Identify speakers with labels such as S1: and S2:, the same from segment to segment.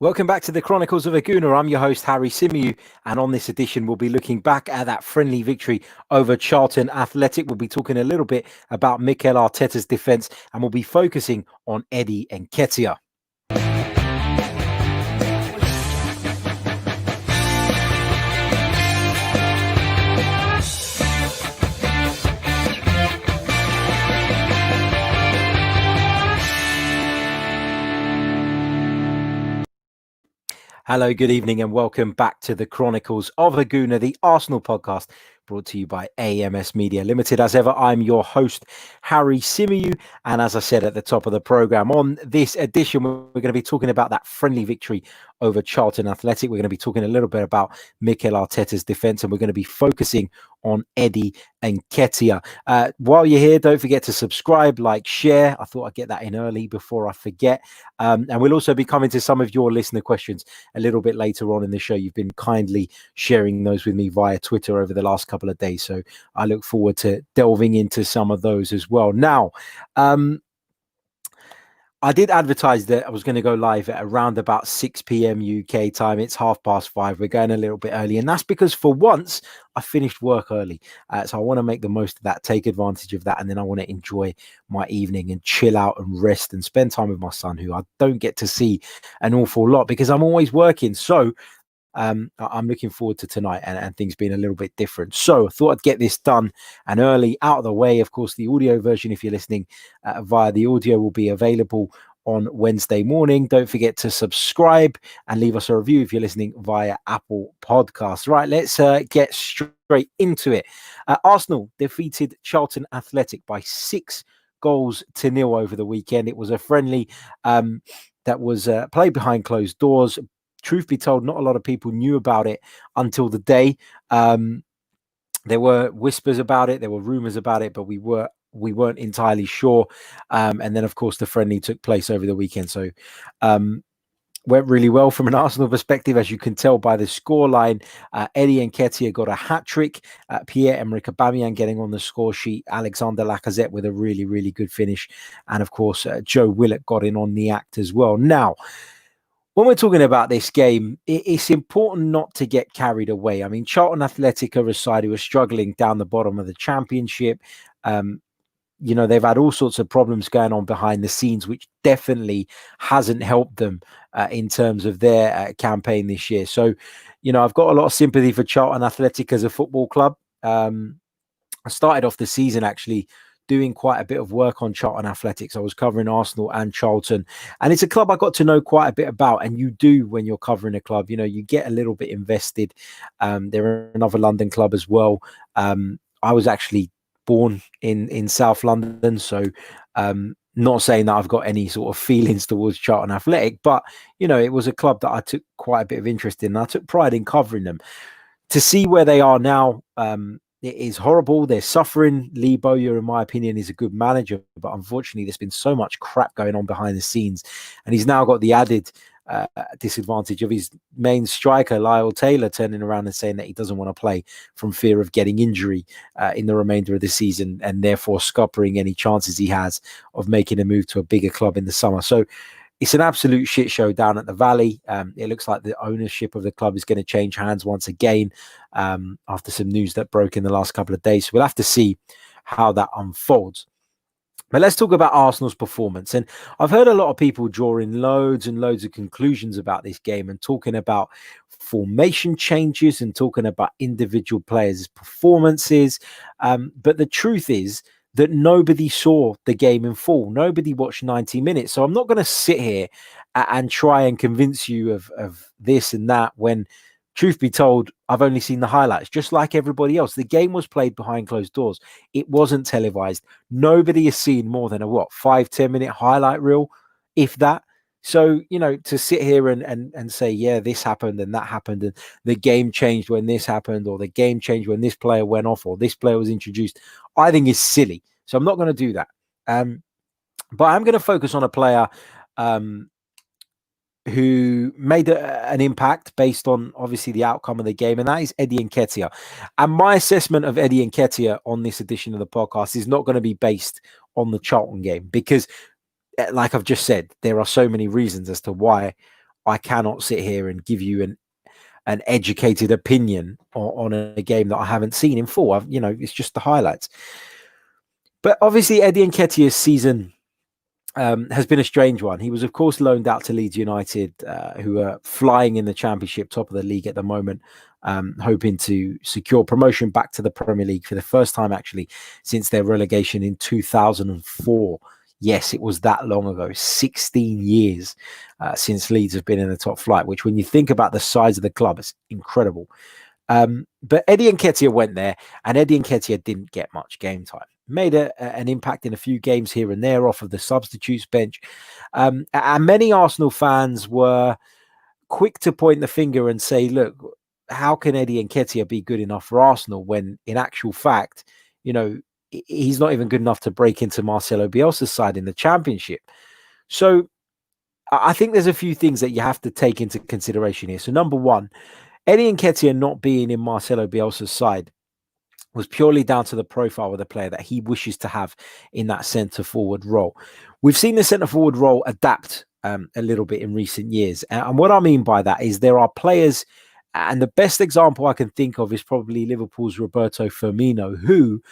S1: Welcome back to the Chronicles of a Gooner. I'm your host, Harry Symeou, and on this edition, we'll be looking back at that friendly victory over Charlton Athletic. We'll be talking a little bit about Mikel Arteta's defence, and we'll be focusing on Eddie Nketiah. Hello, good evening, and welcome back to the Chronicles of a Gooner, the Arsenal podcast, brought to you by AMS Media Limited. As ever, I'm your host, Harry Symeou, and as I said at the top of the programme, on this edition, we're going to be talking about that friendly victory over Charlton Athletic. We're going to be talking a little bit about Mikel Arteta's defence, and we're going to be focusing on Eddie Nketiah. While you're here, don't forget to subscribe, like, share. I thought I'd get that in early before I forget. And we'll also be coming to some of your listener questions a little bit later on in the show. You've been kindly sharing those with me via Twitter over the last couple of days, so I look forward to delving into some of those as well. Now, I did advertise that I was going to go live at around about 6 p.m. UK time. It's 5:30. We're going a little bit early, and that's because for once I finished work early. So I want to make the most of that, take advantage of that, and then I want to enjoy my evening and chill out and rest and spend time with my son, who I don't get to see an awful lot because I'm always working. So I'm looking forward to tonight and things being a little bit different. So I thought I'd get this done and early out of the way. Of course, the audio version, if you're listening via the audio, will be available on Wednesday morning. Don't forget to subscribe and leave us a review if you're listening via Apple Podcasts. Right, let's get straight into it. Arsenal defeated Charlton Athletic by 6-0 over the weekend. It was a friendly that was played behind closed doors. Truth be told, not a lot of people knew about it until the day. There were whispers about it, there were rumours about it, but we weren't entirely sure. And then, of course, the friendly took place over the weekend. So went really well from an Arsenal perspective, as you can tell by the scoreline. Eddie Nketiah got a hat-trick. Pierre-Emerick Aubameyang getting on the score sheet. Alexander Lacazette with a really, really good finish. And, of course, Joe Willock got in on the act as well. Now, when we're talking about this game, it's important not to get carried away. I mean, Charlton Athletic are a side who are struggling down the bottom of the championship. They've had all sorts of problems going on behind the scenes, which definitely hasn't helped them in terms of their campaign this year. So, I've got a lot of sympathy for Charlton Athletic as a football club. I started off the season actually doing quite a bit of work on Charlton Athletics. I was covering Arsenal and Charlton, and it's a club I got to know quite a bit about. And you do, when you're covering a club, you get a little bit invested. They're another London club as well. I was actually born in South London, so not saying that I've got any sort of feelings towards Charlton Athletic, but it was a club that I took quite a bit of interest in. I took pride in covering them. To see where they are now, it is horrible. They're suffering. Lee Bowyer, in my opinion, is a good manager, but unfortunately, there's been so much crap going on behind the scenes, and he's now got the added disadvantage of his main striker, Lyle Taylor, turning around and saying that he doesn't want to play from fear of getting injury in the remainder of the season, and therefore scuppering any chances he has of making a move to a bigger club in the summer. So it's an absolute shit show down at the Valley. It looks like the ownership of the club is going to change hands once again after some news that broke in the last couple of days. So we'll have to see how that unfolds. But let's talk about Arsenal's performance. And I've heard a lot of people drawing loads and loads of conclusions about this game and talking about formation changes and talking about individual players' performances. But the truth is that nobody saw the game in full. Nobody watched 90 minutes. So I'm not going to sit here and try and convince you of this and that when, truth be told, I've only seen the highlights, just like everybody else. The game was played behind closed doors. It wasn't televised. Nobody has seen more than a 5-10 minute highlight reel, if that. So, to sit here and say, yeah, this happened and that happened, and the game changed when this happened, or the game changed when this player went off, or this player was introduced, I think is silly. So I'm not going to do that. But I'm going to focus on a player who made an impact based on, obviously, the outcome of the game, and that is Eddie Nketiah. And my assessment of Eddie Nketiah on this edition of the podcast is not going to be based on the Charlton game, because, like I've just said, there are so many reasons as to why I cannot sit here and give you an educated opinion on a game that I haven't seen in full. It's just the highlights. But obviously, Eddie Nketiah's season has been a strange one. He was, of course, loaned out to Leeds United, who are flying in the Championship, top of the league at the moment, hoping to secure promotion back to the Premier League for the first time, actually, since their relegation in 2004. Yes, it was that long ago, 16 years since Leeds have been in the top flight, which when you think about the size of the club, it's incredible. But Eddie Nketiah went there, and Eddie Nketiah didn't get much game time. Made an impact in a few games here and there off of the substitutes bench. And many Arsenal fans were quick to point the finger and say, look, how can Eddie Nketiah be good enough for Arsenal when in actual fact, he's not even good enough to break into Marcelo Bielsa's side in the Championship. So I think there's a few things that you have to take into consideration here. So number one, Eddie Nketiah not being in Marcelo Bielsa's side was purely down to the profile of the player that he wishes to have in that centre forward role. We've seen the centre forward role adapt a little bit in recent years. And what I mean by that is there are players, and the best example I can think of is probably Liverpool's Roberto Firmino, who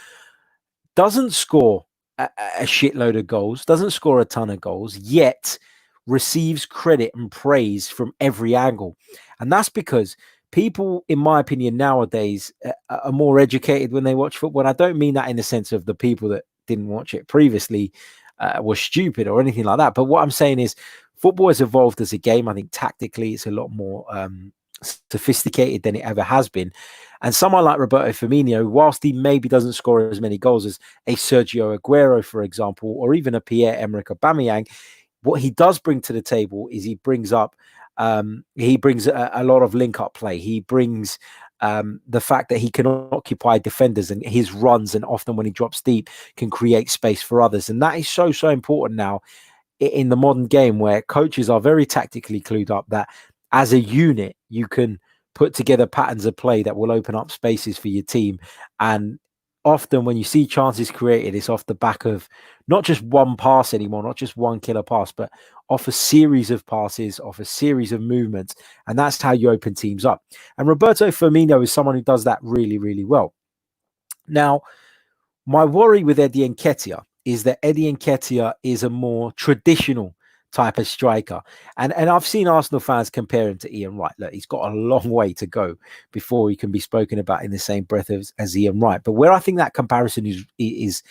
S1: doesn't score a shitload of goals, doesn't score a ton of goals, yet receives credit and praise from every angle. And that's because people, in my opinion, nowadays are more educated when they watch football. And I don't mean that in the sense of the people that didn't watch it previously were stupid or anything like that. But what I'm saying is football has evolved as a game. I think tactically it's a lot more sophisticated than it ever has been. And someone like Roberto Firmino, whilst he maybe doesn't score as many goals as a Sergio Aguero, for example, or even a Pierre-Emerick Aubameyang, what he does bring to the table is he brings a lot of link-up play. He brings the fact that he can occupy defenders, and his runs, and often when he drops deep, can create space for others. And that is so, so important now in the modern game, where coaches are very tactically clued up that as a unit, you can put together patterns of play that will open up spaces for your team. And often when you see chances created, it's off the back of not just one pass anymore, not just one killer pass, but off a series of passes, off a series of movements. And that's how you open teams up. And Roberto Firmino is someone who does that really, really well. Now, my worry with Eddie Nketiah is that Eddie Nketiah is a more traditional type of striker. And I've seen Arsenal fans compare him to Ian Wright. Look, he's got a long way to go before he can be spoken about in the same breath as Ian Wright. But where I think that comparison is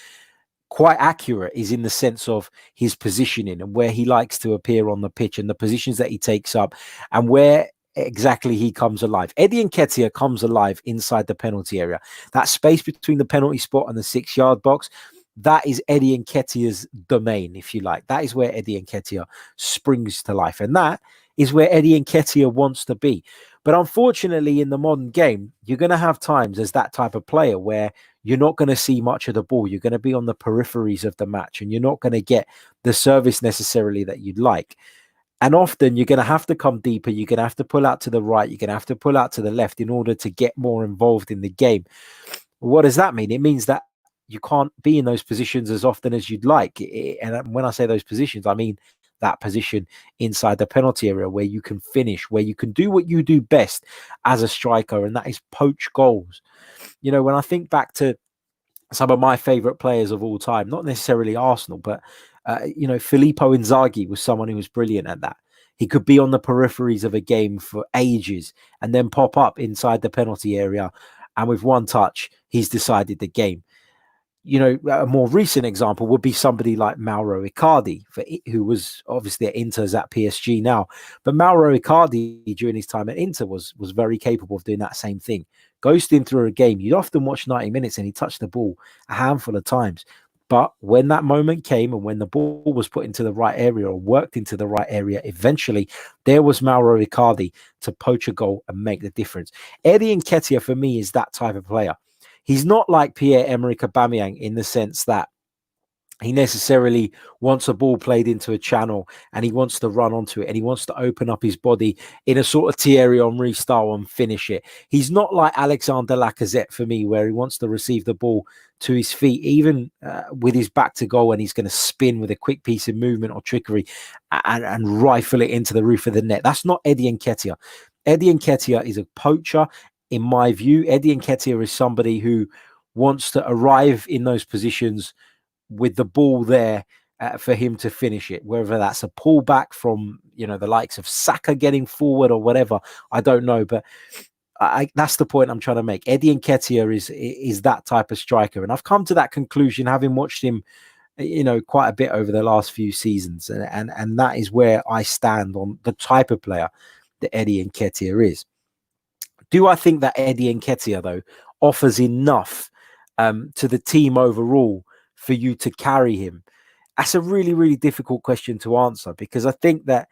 S1: quite accurate is in the sense of his positioning and where he likes to appear on the pitch and the positions that he takes up and where exactly he comes alive. Eddie Nketiah comes alive inside the penalty area. That space between the penalty spot and the 6-yard box, that is Eddie Nketiah's domain, if you like. That is where Eddie Nketiah springs to life. And that is where Eddie Nketiah wants to be. But unfortunately, in the modern game, you're going to have times as that type of player where you're not going to see much of the ball. You're going to be on the peripheries of the match, and you're not going to get the service necessarily that you'd like. And often you're going to have to come deeper. You're going to have to pull out to the right. You're going to have to pull out to the left in order to get more involved in the game. What does that mean? It means that you can't be in those positions as often as you'd like. And when I say those positions, I mean that position inside the penalty area where you can finish, where you can do what you do best as a striker, and that is poach goals. When I think back to some of my favorite players of all time, not necessarily Arsenal, but, Filippo Inzaghi was someone who was brilliant at that. He could be on the peripheries of a game for ages and then pop up inside the penalty area. And with one touch, he's decided the game. A more recent example would be somebody like Mauro Icardi, who was obviously at Inter's at PSG now. But Mauro Icardi, during his time at Inter, was very capable of doing that same thing. Ghosting through a game, you'd often watch 90 minutes and he touched the ball a handful of times. But when that moment came and when the ball was put into the right area or worked into the right area, eventually there was Mauro Icardi to poach a goal and make the difference. Eddie Nketiah, for me, is that type of player. He's not like Pierre-Emerick Aubameyang in the sense that he necessarily wants a ball played into a channel and he wants to run onto it and he wants to open up his body in a sort of Thierry Henry style and finish it. He's not like Alexander Lacazette for me, where he wants to receive the ball to his feet, even with his back to goal, and he's going to spin with a quick piece of movement or trickery and rifle it into the roof of the net. That's not Eddie Nketiah. Eddie Nketiah is a poacher, in my view. Eddie Nketiah is somebody who wants to arrive in those positions with the ball there for him to finish it, whether that's a pullback from, the likes of Saka getting forward or whatever, I don't know. But that's the point I'm trying to make. Eddie Nketiah is that type of striker. And I've come to that conclusion having watched him, quite a bit over the last few seasons. And that is where I stand on the type of player that Eddie Nketiah is. Do I think that Eddie Nketiah, though, offers enough to the team overall for you to carry him? That's a really, really difficult question to answer, because I think that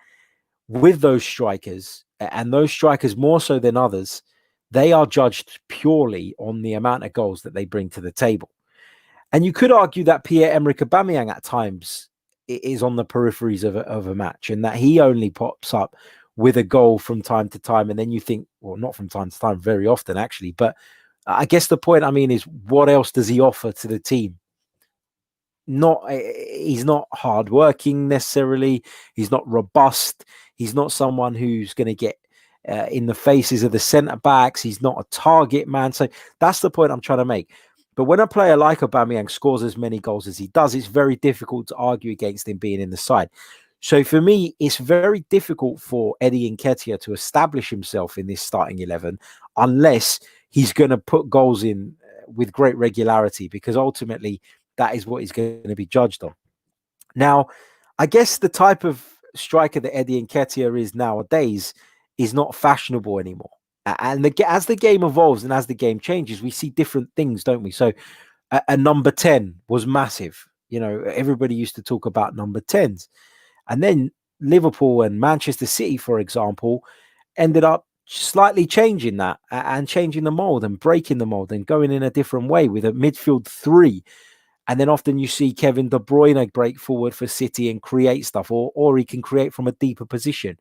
S1: with those strikers, and those strikers more so than others, they are judged purely on the amount of goals that they bring to the table. And you could argue that Pierre-Emerick Aubameyang at times is on the peripheries of a match, and that he only pops up with a goal from time to time. And then you think, well, not from time to time, very often actually. But I guess the point is, what else does he offer to the team? He's not hardworking necessarily. He's not robust. He's not someone who's going to get in the faces of the centre backs. He's not a target man. So that's the point I'm trying to make. But when a player like Aubameyang scores as many goals as he does, it's very difficult to argue against him being in the side. So for me, it's very difficult for Eddie Nketiah to establish himself in this starting 11 unless he's going to put goals in with great regularity, because ultimately that is what he's going to be judged on. Now, I guess the type of striker that Eddie Nketiah is nowadays is not fashionable anymore. And as the game evolves and as the game changes, we see different things, don't we? So a number 10 was massive. Everybody used to talk about number 10s. And then Liverpool and Manchester City, for example, ended up slightly changing that and changing the mold and breaking the mold and going in a different way with a midfield 3. And then often you see Kevin De Bruyne break forward for City and create stuff, or he can create from a deeper position.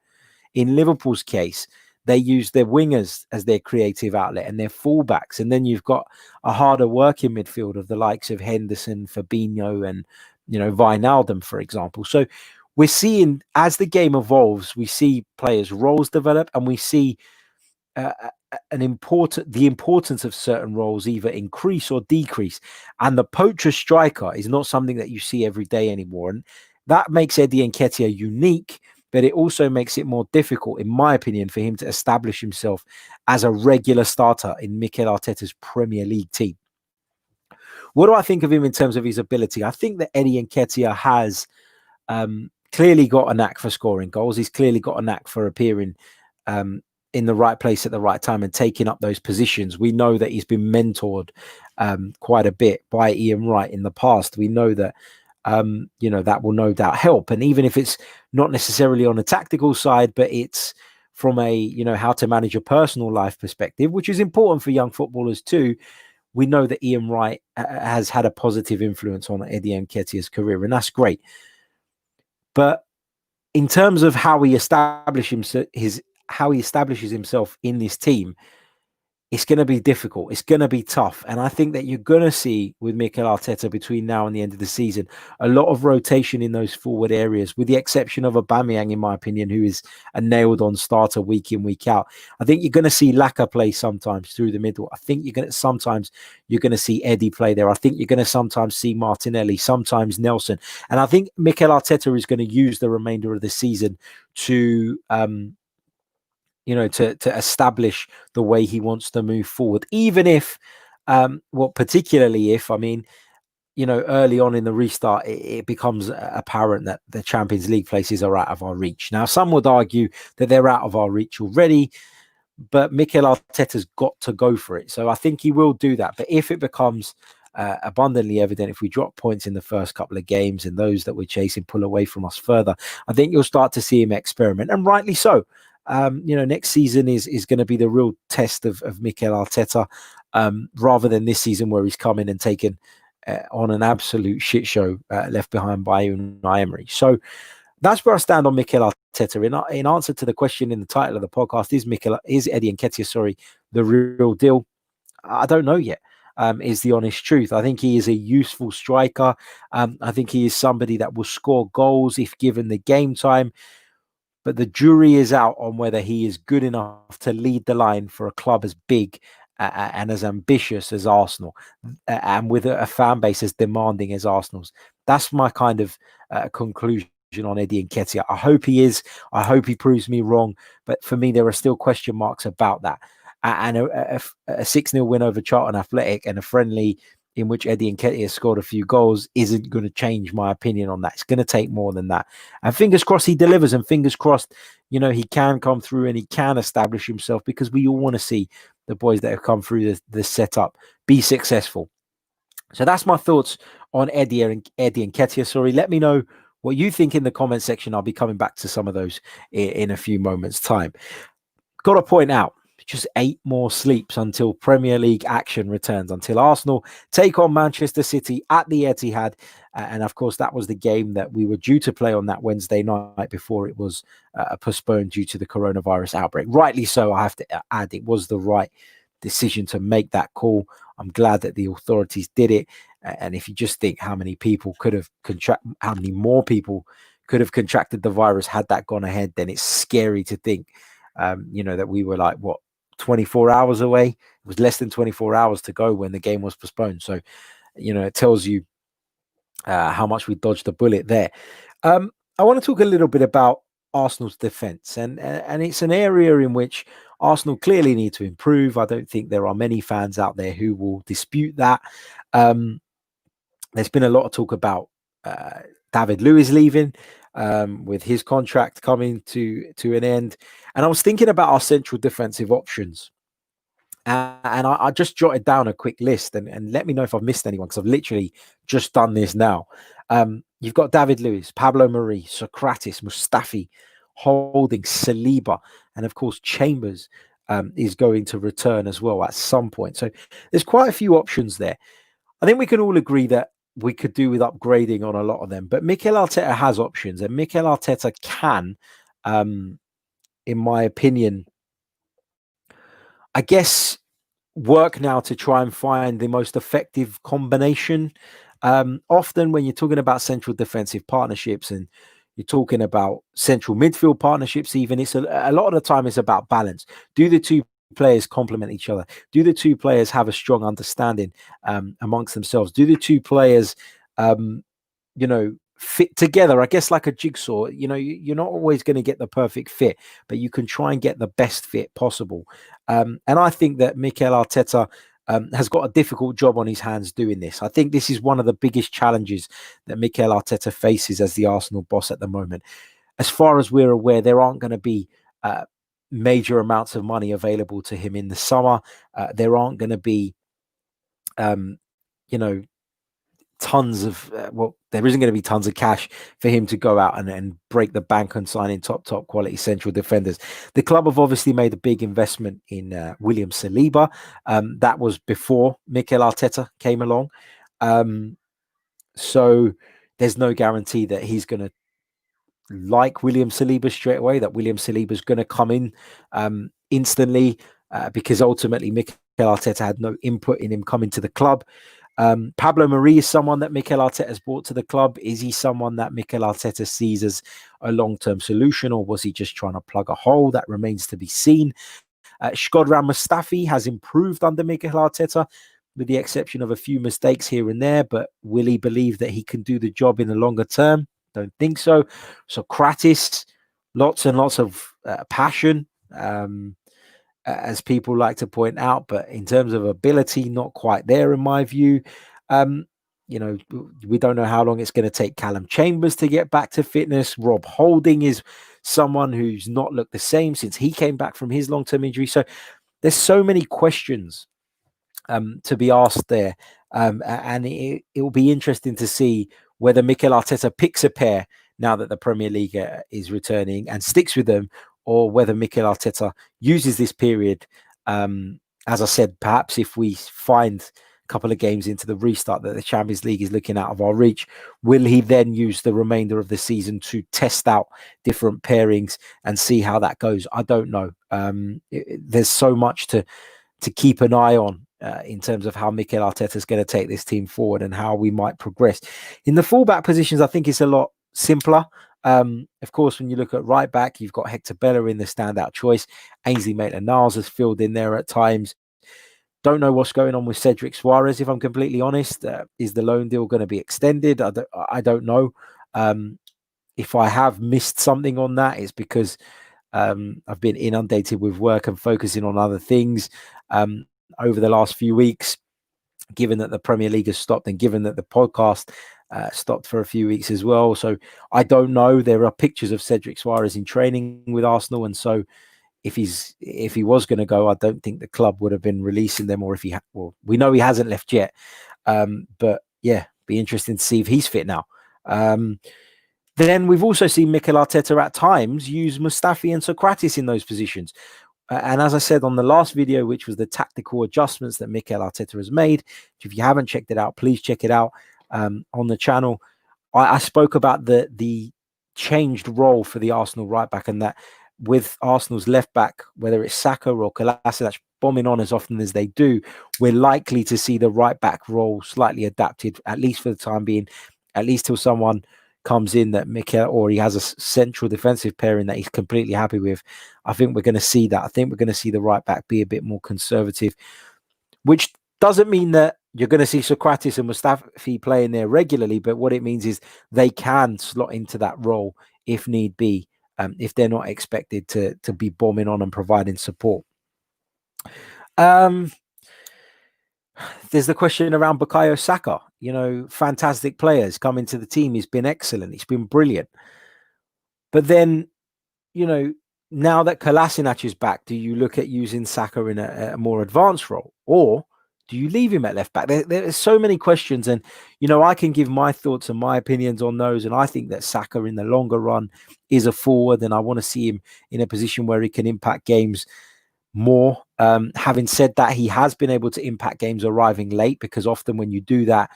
S1: In Liverpool's case, they use their wingers as their creative outlet and their fullbacks. And then you've got a harder working midfield of the likes of Henderson, Fabinho, and, Wijnaldum, for example. So we're seeing, as the game evolves, we see players' roles develop, and we see the importance of certain roles either increase or decrease. And the poacher striker is not something that you see every day anymore. And that makes Eddie Nketiah unique, but it also makes it more difficult, in my opinion, for him to establish himself as a regular starter in Mikel Arteta's Premier League team. What do I think of him in terms of his ability? I think that Eddie Nketiah has clearly got a knack for scoring goals. He's clearly got a knack for appearing in the right place at the right time and taking up those positions. We know that he's been mentored quite a bit by Ian Wright in the past. We know that, that will no doubt help. And even if it's not necessarily on a tactical side, but it's from a, how to manage a personal life perspective, which is important for young footballers too. We know that Ian Wright has had a positive influence on Eddie Nketiah's career, and that's great. But in terms of how he establishes himself in this team, it's going to be difficult. It's going to be tough. And I think that you're going to see with Mikel Arteta between now and the end of the season, a lot of rotation in those forward areas, with the exception of Aubameyang, in my opinion, who is a nailed-on starter week in, week out. I think you're going to see Laka play sometimes through the middle. I think you're going to see Eddie play there. I think you're going to sometimes see Martinelli, sometimes Nelson. And I think Mikel Arteta is going to use the remainder of the season to establish the way he wants to move forward, even if, particularly if, early on in the restart, it becomes apparent that the Champions League places are out of our reach. Now, some would argue that they're out of our reach already, but Mikel Arteta's got to go for it. So I think he will do that. But if it becomes abundantly evident, if we drop points in the first couple of games and those that we're chasing pull away from us further, I think you'll start to see him experiment, and rightly so. Next season is going to be the real test of Mikel Arteta, rather than this season where he's come in and taken on an absolute shit show left behind by Unai Emery. So that's where I stand on Mikel Arteta. In answer to the question in the title of the podcast, is Eddie Nketiah, the real deal? I don't know yet. Is the honest truth. I think he is a useful striker. I think he is somebody that will score goals if given the game time. But the jury is out on whether he is good enough to lead the line for a club as big and as ambitious as Arsenal, and with a fan base as demanding as Arsenal's. That's my kind of conclusion on Eddie Nketiah. I hope he is. I hope he proves me wrong. But for me, there are still question marks about that. And a 6-0 win over Charlton Athletic and a friendly in which Eddie Nketiah scored a few goals isn't going to change my opinion on that. It's going to take more than that. And fingers crossed he delivers, and fingers crossed, he can come through and he can establish himself, because we all want to see the boys that have come through the setup be successful. So that's my thoughts on Eddie Nketiah. Let me know what you think in the comment section. I'll be coming back to some of those in a few moments' time. Got to point out, just 8 more sleeps until Premier League action returns, until Arsenal take on Manchester City at the Etihad. And of course, that was the game that we were due to play on that Wednesday night before it was postponed due to the coronavirus outbreak. Rightly so, I have to add, it was the right decision to make that call. I'm glad that the authorities did it. And if you just think how many people could have how many more people could have contracted the virus had that gone ahead, then it's scary to think, that we were 24 hours away. It was less than 24 hours to go when the game was postponed. So, it tells you how much we dodged the bullet there. I want to talk a little bit about Arsenal's defence, and it's an area in which Arsenal clearly need to improve. I don't think there are many fans out there who will dispute that. There's been a lot of talk about David Luiz leaving, with his contract coming to an end. And I was thinking about our central defensive options. And I just jotted down a quick list, and let me know if I've missed anyone, because I've literally just done this now. You've got David Luiz, Pablo Mari, Sokratis, Mustafi, Holding, Saliba, and of course Chambers is going to return as well at some point. So there's quite a few options there. I think we can all agree that we could do with upgrading on a lot of them, but Mikel Arteta has options, and Mikel Arteta can, in my opinion, I guess, work now to try and find the most effective combination. Often when you're talking about central defensive partnerships and you're talking about central midfield partnerships, even, it's a lot of the time it's about balance. Do the two players complement each other? Do the two players have a strong understanding amongst themselves? Do the two players, fit together? I guess like a jigsaw, you're not always going to get the perfect fit, but you can try and get the best fit possible. And I think that Mikel Arteta has got a difficult job on his hands doing this. I think this is one of the biggest challenges that Mikel Arteta faces as the Arsenal boss at the moment. As far as we're aware, there aren't going to be major amounts of money available to him in the summer. There aren't going to be, tons of there isn't going to be tons of cash for him to go out and break the bank and sign in top quality central defenders. The club have obviously made a big investment in William Saliba. That was before Mikel Arteta came along. So there's no guarantee that he's going to like William Saliba straight away, that William Saliba is going to come in instantly, because ultimately Mikel Arteta had no input in him coming to the club. Pablo Mari is someone that Mikel Arteta has brought to the club. Is he someone that Mikel Arteta sees as a long-term solution, or was he just trying to plug a hole? That remains to be seen. Shkodran Mustafi has improved under Mikel Arteta, with the exception of a few mistakes here and there, but will he believe that he can do the job in the longer term? Don't think so. Sokratis, lots and lots of passion, as people like to point out, but in terms of ability, not quite there in my view. We don't know how long it's going to take Callum Chambers to get back to fitness. Rob Holding is someone who's not looked the same since he came back from his long-term injury. So there's so many questions to be asked there. And it will be interesting to see whether Mikel Arteta picks a pair now that the Premier League is returning and sticks with them, or whether Mikel Arteta uses this period, as I said, perhaps if we find couple of games into the restart that the Champions League is looking out of our reach. Will he then use the remainder of the season to test out different pairings and see how that goes? I don't know. There's so much to keep an eye on in terms of how Mikel Arteta is going to take this team forward and how we might progress. In the fullback positions, I think it's a lot simpler. Of course, when you look at right back, you've got Hector Bellerin in the standout choice. Ainsley Maitland-Niles has filled in there at times. Don't know what's going on with Cedric Suarez, if I'm completely honest. Is the loan deal going to be extended? I don't know. If I have missed something on that, it's because I've been inundated with work and focusing on other things over the last few weeks, given that the Premier League has stopped and given that the podcast stopped for a few weeks as well. So I don't know. There are pictures of Cedric Suarez in training with Arsenal, and so if he was going to go, I don't think the club would have been releasing them, or if we know he hasn't left yet. But yeah, be interesting to see if he's fit now. Then we've also seen Mikel Arteta at times use Mustafi and Socrates in those positions. And as I said on the last video, which was the tactical adjustments that Mikel Arteta has made, if you haven't checked it out, please check it out on the channel. I spoke about the changed role for the Arsenal right back, and that with Arsenal's left back, whether it's Saka or Kolasinac bombing on as often as they do, we're likely to see the right back role slightly adapted, at least for the time being, at least till someone comes in that Mikel, or he has a central defensive pairing that he's completely happy with. I think we're going to see that. I think we're going to see the right back be a bit more conservative, which doesn't mean that you're going to see Socrates and Mustafi playing there regularly, but what it means is they can slot into that role if need be, if they're not expected to be bombing on and providing support. There's the question around Bukayo Saka. Fantastic players come into the team. He's been excellent. He's been brilliant. But then, now that Kolasinac is back, do you look at using Saka in a more advanced role, or do you leave him at left back? There's so many questions, and I can give my thoughts and my opinions on those. And I think that Saka, in the longer run, is a forward, and I want to see him in a position where he can impact games more. Having said that, he has been able to impact games arriving late, because often when you do that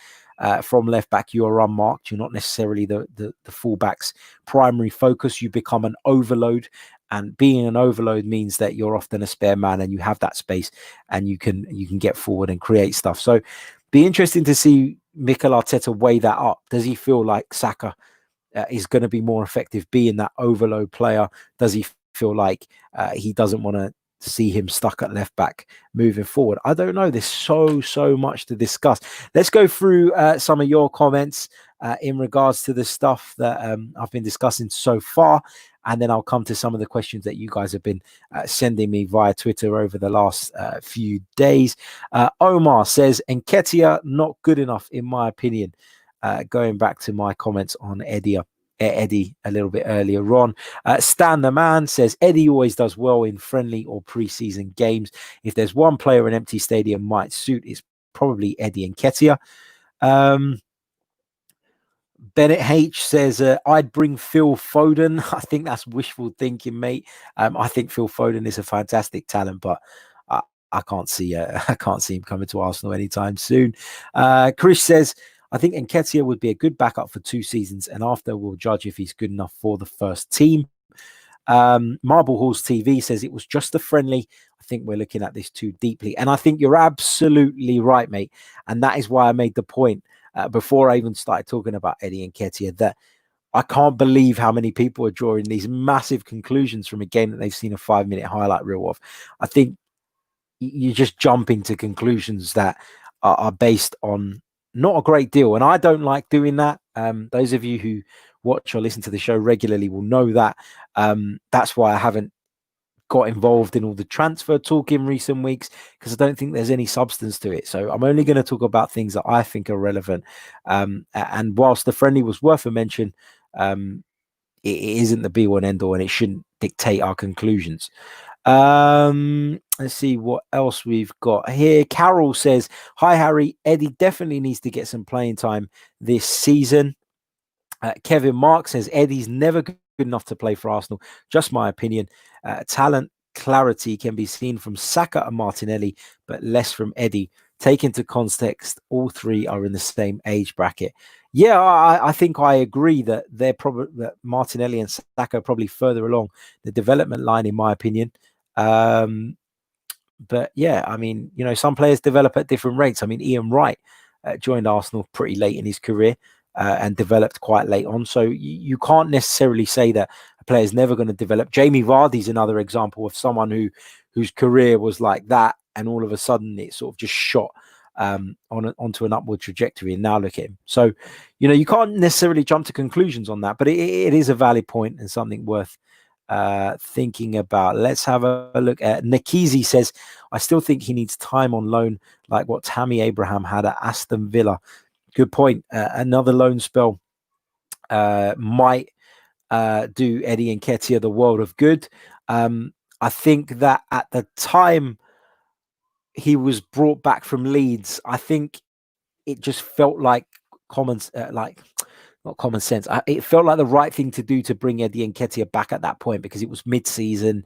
S1: from left back, you are unmarked. You're not necessarily the fullback's primary focus. You become an overload, and being an overload means that you're often a spare man, and you have that space, and you can get forward and create stuff. So, be interesting to see Mikel Arteta weigh that up. Does he feel like Saka is going to be more effective being that overload player? Does he feel like he doesn't want to see him stuck at left back moving forward? I don't know. There's so much to discuss. Let's go through some of your comments in regards to the stuff that I've been discussing so far, and then I'll come to some of the questions that you guys have been sending me via Twitter over the last few days. Omar says, Nketiah not good enough in my opinion. Going back to my comments on Eddie a little bit earlier on. Stan the Man says, Eddie always does well in friendly or preseason games. If there's one player an empty stadium might suit, it's probably Eddie Nketiah. Bennett H says, I'd bring Phil Foden. I think that's wishful thinking, mate. I think Phil Foden is a fantastic talent, but I can't see him coming to Arsenal anytime soon. Chris says, I think Nketiah would be a good backup for 2 seasons, and after we'll judge if he's good enough for the first team. Marble Halls TV says it was just a friendly. I think we're looking at this too deeply, and I think you're absolutely right, mate. And that is why I made the point before I even started talking about Eddie Nketiah, that I can't believe how many people are drawing these massive conclusions from a game that they've seen a 5-minute highlight reel of. I think you're just jumping to conclusions that are based on not a great deal, and I don't like doing that. Those of you who watch or listen to the show regularly will know that. That's why I haven't got involved in all the transfer talk in recent weeks, because I don't think there's any substance to it. So I'm only going to talk about things that I think are relevant. And whilst the friendly was worth a mention, it isn't the be-all and end-all, and it shouldn't dictate our conclusions. Let's see what else we've got here. Carol says, hi Harry, Eddie definitely needs to get some playing time this season. Kevin Mark says, Eddie's never good enough to play for Arsenal, just my opinion. Talent clarity can be seen from Saka and Martinelli, but less from Eddie. Take into context, all three are in the same age bracket. Yeah, I think I agree that they're probably that Martinelli and Saka are probably further along the development line, in my opinion. But yeah, I mean, some players develop at different rates. I mean, Ian Wright joined Arsenal pretty late in his career and developed quite late on. So you can't necessarily say that a player is never going to develop. Jamie Vardy's another example of someone whose career was like that, and all of a sudden it sort of just shot onto an upward trajectory. And now look at him. So, you can't necessarily jump to conclusions on that, but it is a valid point and something worth thinking about. Let's have a look at Nikizi says, I still think he needs time on loan, like what Tammy Abraham had at Aston Villa. Good point. Another loan spell might do Eddie Nketiah the world of good. I think that at the time he was brought back from Leeds, I think it just felt like not common sense. It felt like the right thing to do to bring Eddie Nketiah back at that point, because it was mid-season.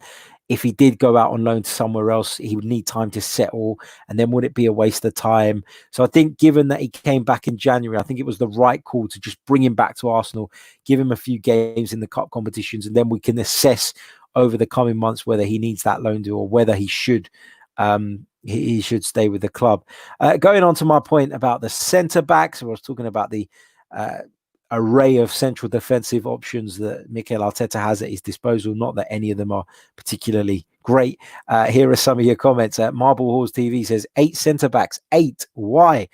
S1: If he did go out on loan to somewhere else, he would need time to settle, and then would it be a waste of time? So I think, given that he came back in January, I think it was the right call to just bring him back to Arsenal, give him a few games in the cup competitions, and then we can assess over the coming months whether he needs that loan deal or whether he should stay with the club. Going on to my point about the centre backs, I was talking about the array of central defensive options that Mikel Arteta has at his disposal. Not that any of them are particularly great. Here are some of your comments. Marble Halls TV says 8 centre backs. 8. Why?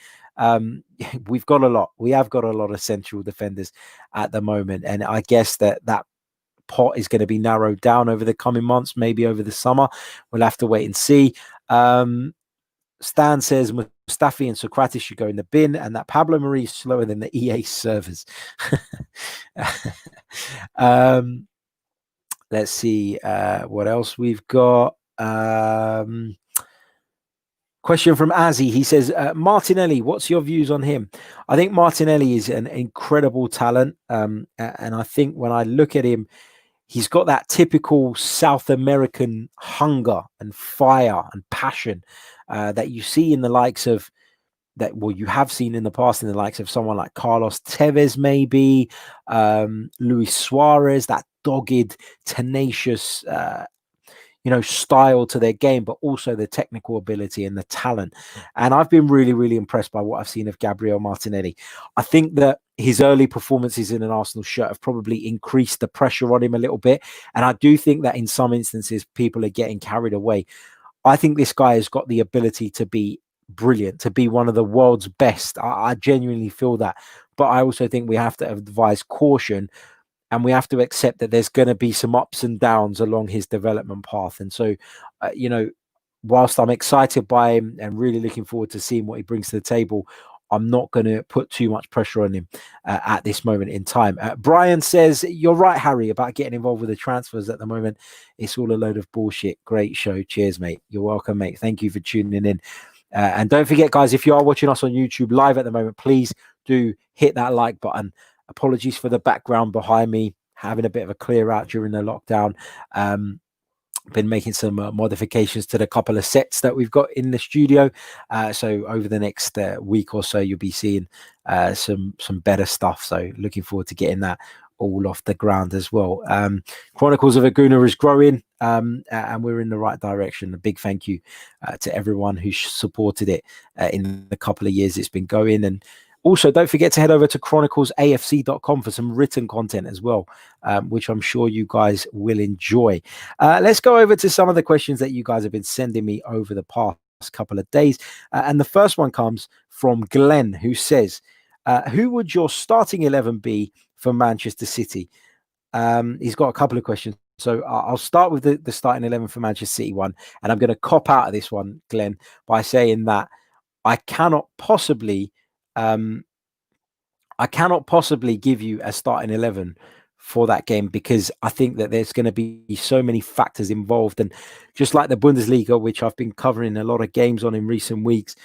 S1: We've got a lot. We have got a lot of central defenders at the moment, and I guess that pot is going to be narrowed down over the coming months, maybe over the summer. We'll have to wait and see. Stan says Mustafi and Socrates should go in the bin, and that Pablo Mari is slower than the EA servers. Let's see what else we've got. Question from Azzy. He says, Martinelli, what's your views on him? I think Martinelli is an incredible talent. And I think when I look at him, he's got that typical South American hunger and fire and passion that you see in the likes of you have seen in the past in the likes of someone like Carlos Tevez, maybe Luis Suarez, that dogged, tenacious, style to their game, but also the technical ability and the talent. And I've been really, really impressed by what I've seen of Gabriel Martinelli. I think that his early performances in an Arsenal shirt have probably increased the pressure on him a little bit. And I do think that in some instances, people are getting carried away. I think this guy has got the ability to be brilliant, to be one of the world's best. I genuinely feel that. But I also think we have to advise caution, and we have to accept that there's going to be some ups and downs along his development path. And so, whilst I'm excited by him and really looking forward to seeing what he brings to the table, I'm not going to put too much pressure on him at this moment in time. Brian says, you're right, Harry, about getting involved with the transfers at the moment. It's all a load of bullshit. Great show. Cheers, mate. You're welcome, mate. Thank you for tuning in. And don't forget, guys, if you are watching us on YouTube live at the moment, please do hit that like button. Apologies for the background behind me, having a bit of a clear out during the lockdown. Been making some modifications to the couple of sets that we've got in the studio. So over the next week or so, you'll be seeing some better stuff. So looking forward to getting that all off the ground as well. Chronicles of a Gooner is growing, and we're in the right direction. A big thank you to everyone who supported it in the couple of years it's been going. And also, don't forget to head over to chroniclesafc.com for some written content as well, which I'm sure you guys will enjoy. Let's go over to some of the questions that you guys have been sending me over the past couple of days. And the first one comes from Glenn, who says, who would your starting 11 be for Manchester City? He's got a couple of questions. So I'll start with the starting 11 for Manchester City one. And I'm going to cop out of this one, Glenn, by saying that I cannot possibly give you a starting 11 for that game, because I think that there's going to be so many factors involved. And just like the Bundesliga, which I've been covering a lot of games on in recent weeks,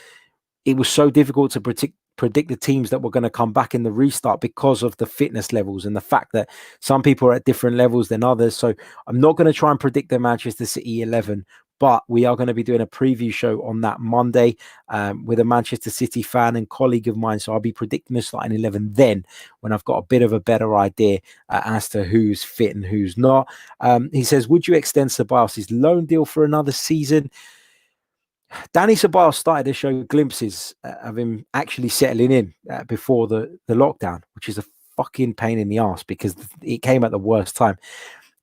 S1: it was so difficult to predict the teams that were going to come back in the restart because of the fitness levels and the fact that some people are at different levels than others. So I'm not going to try and predict the Manchester City 11, But we are going to be doing a preview show on that Monday with a Manchester City fan and colleague of mine. So I'll be predicting the starting 11 then, when I've got a bit of a better idea as to who's fit and who's not. He says, would you extend Ceballos' loan deal for another season? Danny Ceballos started to show glimpses of him actually settling in before the lockdown, which is a fucking pain in the ass because it came at the worst time.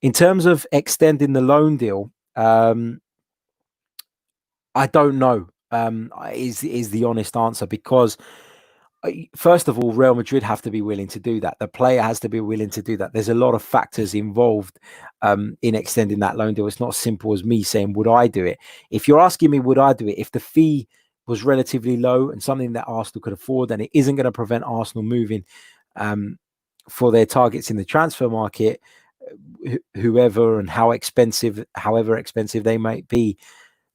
S1: In terms of extending the loan deal, I don't know, is the honest answer, because first of all, Real Madrid have to be willing to do that. The player has to be willing to do that. There's a lot of factors involved in extending that loan deal. It's not as simple as me saying, would I do it? If you're asking me, would I do it? If the fee was relatively low and something that Arsenal could afford, and it isn't going to prevent Arsenal moving for their targets in the transfer market, whoever and however expensive they might be,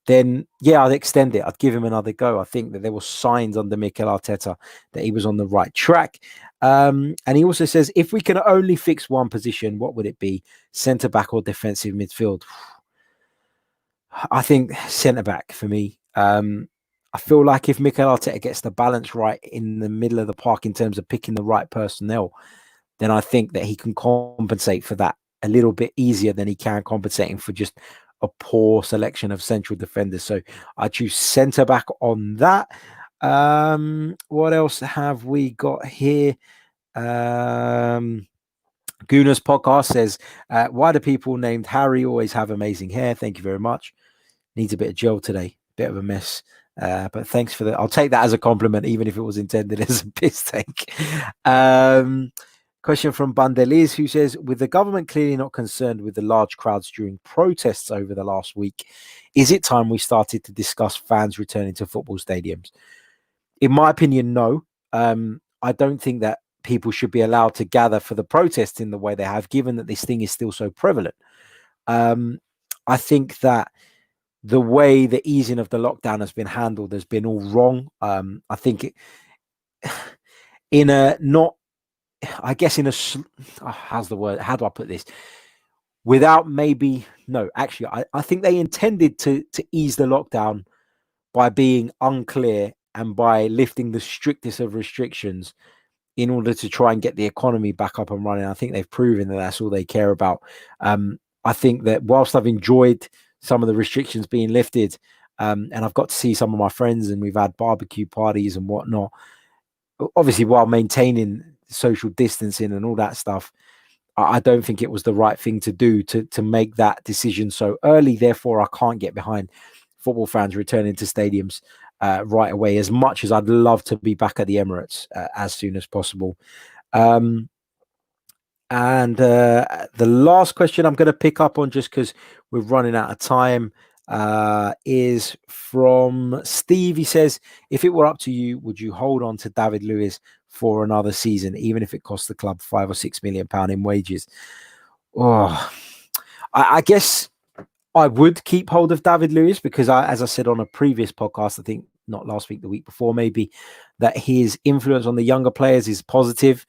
S1: then yeah, I'd extend it. I'd give him another go. I think that there were signs under Mikel Arteta that he was on the right track. And he also says, if we can only fix one position, what would it be? Centre back or defensive midfield? I think centre back for me. I feel like if Mikel Arteta gets the balance right in the middle of the park in terms of picking the right personnel, then I think that he can compensate for that a little bit easier than he can compensating for just a poor selection of central defenders. So I choose centre back on that. What else have we got here? Guna's podcast says, why do people named Harry always have amazing hair? Thank you very much. Needs a bit of gel today. Bit of a mess. But thanks for that. I'll take that as a compliment, even if it was intended as a piss take. Question from Bandeliz, who says, with the government clearly not concerned with the large crowds during protests over the last week, is it time we started to discuss fans returning to football stadiums? In my opinion, no. I don't think that people should be allowed to gather for the protests in the way they have, given that this thing is still so prevalent. I think that the way the easing of the lockdown has been handled has been all wrong. I think in a not, I guess in a, how's the word? How do I put this? Without maybe, no, actually, I think they intended to ease the lockdown by being unclear and by lifting the strictest of restrictions in order to try and get the economy back up and running. I think they've proven that that's all they care about. I think that whilst I've enjoyed some of the restrictions being lifted, and I've got to see some of my friends and we've had barbecue parties and whatnot, obviously while maintaining social distancing and all that stuff, I don't think it was the right thing to do to make that decision so early. Therefore, I can't get behind football fans returning to stadiums right away, as much as I'd love to be back at the Emirates as soon as possible. And the last question I'm going to pick up on, just because we're running out of time, is from Steve. He says, if it were up to you, would you hold on to David Luiz for another season, even if it costs the club £5 or £6 million in wages? Oh, I guess I would keep hold of David Luiz because, as I said on a previous podcast, I think not last week, the week before maybe, that his influence on the younger players is positive.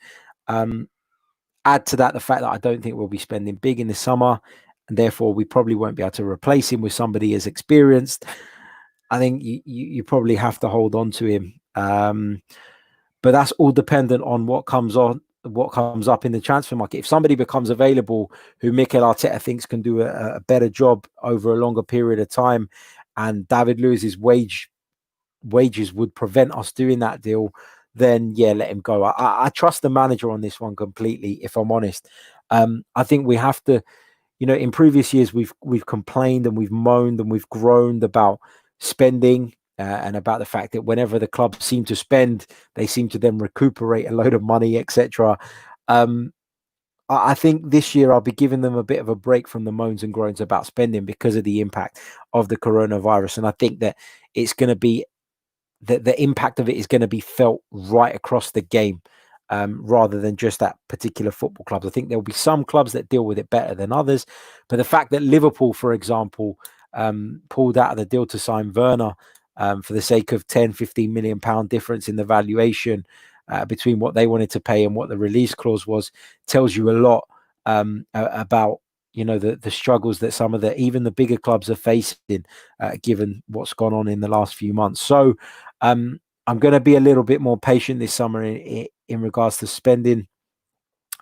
S1: Add to that the fact that I don't think we'll be spending big in the summer, and therefore we probably won't be able to replace him with somebody as experienced. I think you probably have to hold on to him. But that's all dependent on what comes up in the transfer market. If somebody becomes available who Mikel Arteta thinks can do a better job over a longer period of time, and David Luiz's wages would prevent us doing that deal, then yeah, let him go. I trust the manager on this one completely, if I'm honest. I think we have to, in previous years, we've complained and we've moaned and we've groaned about spending and about the fact that whenever the club seem to spend, they seem to then recuperate a load of money, etc. I think this year I'll be giving them a bit of a break from the moans and groans about spending because of the impact of the coronavirus. And I think that it's going to be the impact of it is going to be felt right across the game, rather than just that particular football clubs. I think there'll be some clubs that deal with it better than others. But the fact that Liverpool, for example, pulled out of the deal to sign Werner for the sake of 10, 15 million pound difference in the valuation between what they wanted to pay and what the release clause was, tells you a lot about the struggles that some of even the bigger clubs are facing, given what's gone on in the last few months. So I'm going to be a little bit more patient this summer in regards to spending.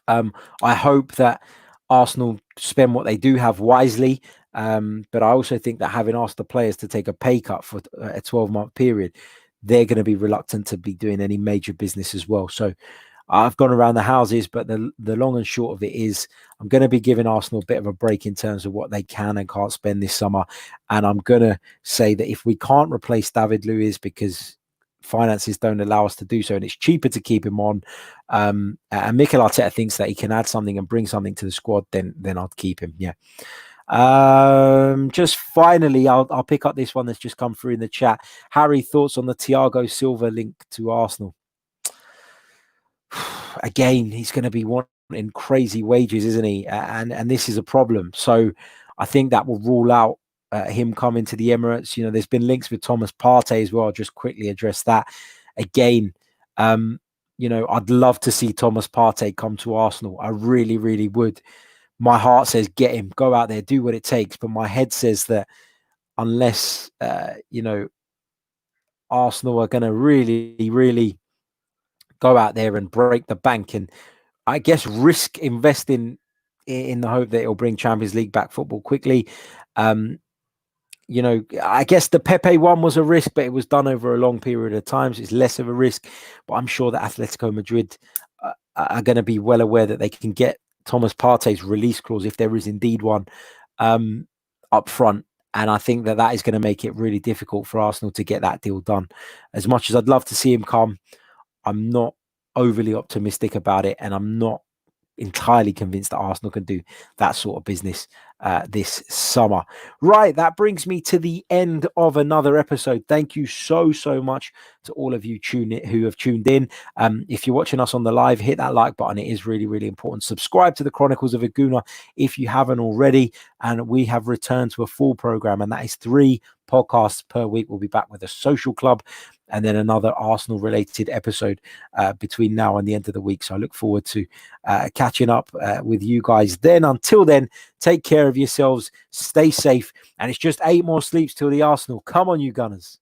S1: I hope that Arsenal spend what they do have wisely, but I also think that having asked the players to take a pay cut for a 12-month period, they're going to be reluctant to be doing any major business as well. So I've gone around the houses, but the long and short of it is I'm going to be giving Arsenal a bit of a break in terms of what they can and can't spend this summer. And I'm going to say that if we can't replace David Luiz because finances don't allow us to do so, and it's cheaper to keep him on, and Mikel Arteta thinks that he can add something and bring something to the squad, then I'll keep him. Yeah. Just finally, I'll pick up this one that's just come through in the chat. Harry, thoughts on the Thiago Silva link to Arsenal? Again, he's going to be wanting crazy wages, isn't he? And this is a problem. So I think that will rule out him coming to the Emirates. There's been links with Thomas Partey as well. I'll just quickly address that. Again, I'd love to see Thomas Partey come to Arsenal. I really, really would. My heart says get him, go out there, do what it takes. But my head says that unless, Arsenal are going to really, really go out there and break the bank and I guess risk investing in the hope that it'll bring Champions League back football quickly. I guess the Pepe one was a risk, but it was done over a long period of time. So it's less of a risk. But I'm sure that Atletico Madrid are going to be well aware that they can get Thomas Partey's release clause, if there is indeed one, up front. And I think that is going to make it really difficult for Arsenal to get that deal done. As much as I'd love to see him come, I'm not overly optimistic about it, and I'm not entirely convinced that Arsenal can do that sort of business this summer. Right, that brings me to the end of another episode. Thank you so much to all of you who have tuned in. If you're watching us on the live, hit that like button. It is really, really important. Subscribe to the Chronicles of a Gooner if you haven't already. And we have returned to a full program, and that is 3 podcasts per week. We'll be back with a social club and then another Arsenal related episode between now and the end of the week. So I look forward to catching up with you guys then. Until then, take care of yourselves, stay safe, and it's just 8 more sleeps till the Arsenal. Come on, you Gunners.